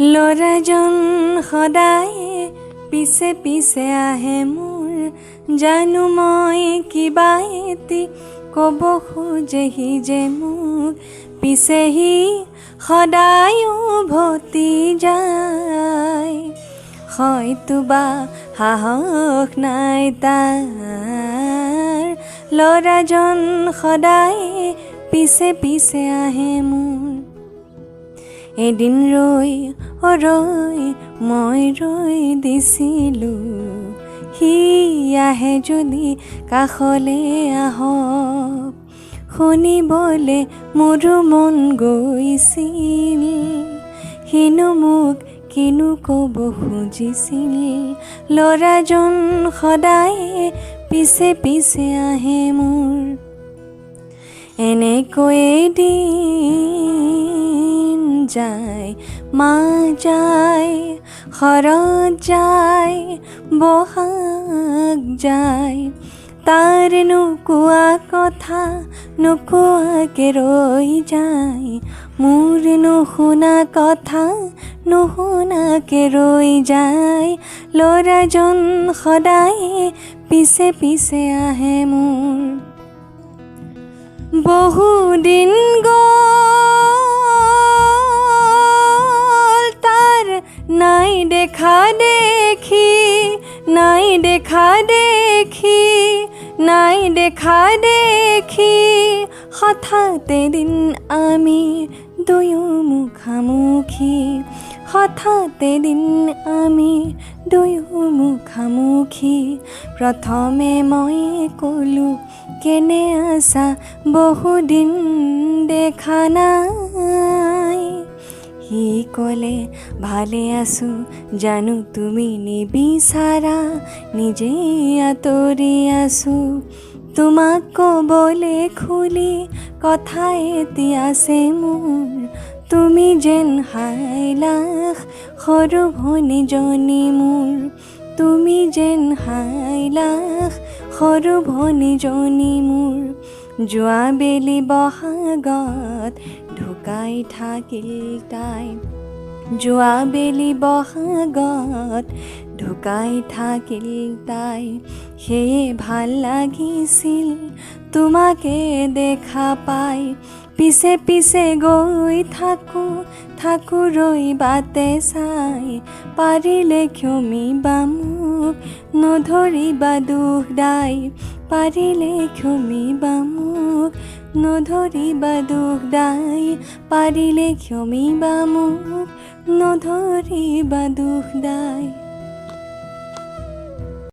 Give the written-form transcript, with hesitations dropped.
ল'ৰাজন সদায় পিছে পিছে আহে মোৰ, জানো মই কিবা এটি ক'ব খোজে সি যে মোক, পিছে সি সদায় উভতি যায়। হয়তো বা সাহস নাই তাৰ, ল'ৰাজন সদায় পিছে পিছে আহে মোৰ। এদিন ৰৈ মই ৰৈ দিছিলোঁ, সি আহে যদি কাষলে আহক, শুনিবলে মোৰো মন গৈছিল, সিনো মোক কিনো ক'ব খুজিছিল। ল'ৰাজন সদায় পিছে পিছে আহে মোৰ। এনেকৈয়ে দিন যায়, মাহ যায়, শৰৎ যায়, বহাগ যায়, তাৰ নোকোৱা কথা নোকোৱাকে ৰৈ যায়, মোৰ নুশুনা কথা নুশুনাকে ৰৈ যায়। ল'ৰাজন সদায় পিছে পিছে আহে মোৰ। বহুদিন গ'ল তাৰ নাই দেখা দেখি, নাই দেখা দেখি, নাই দেখা দেখি, হঠাৎ এদিন আমি দুয়ো মুখামুখি, হঠাৎ এদিন আমি দুয়ো মুখামুখি। প্ৰথমে মই ক'লোঁ কেনে আছা, বহুদিন দেখা নাই, সি ক'লে ভালে আছোঁ, জানো তুমি নিবিচাৰা, নিজেই আঁতৰি আছোঁ, তোমাক ক'বলে খুলি কথা এটি আছে মোৰ, তুমি যেন হাইলাখ সৰু ভনীজনী মোৰ, তুমি যেন হাইলাখ সৰু ভনীজনী মোৰ। যোৱাবেলি বহাগত ঢুকাই থাকিল তাই, যোৱাবেলি বহাগত ঢুকাই থাকিল তাই, সেয়ে ভাল লাগিছিল তোমাকে দেখা পাই, পিছে পিছে গৈ থাকোঁ ৰৈ বাটে চাই, পাৰিলে ক্ষমিবা মোক নধৰিবা দুখ দাই, পাৰিলে ক্ষমিবা মোক নধৰিবা দুখ দাই, পাৰিলে ক্ষমিবা মোক নধৰিবা দুখ দাই।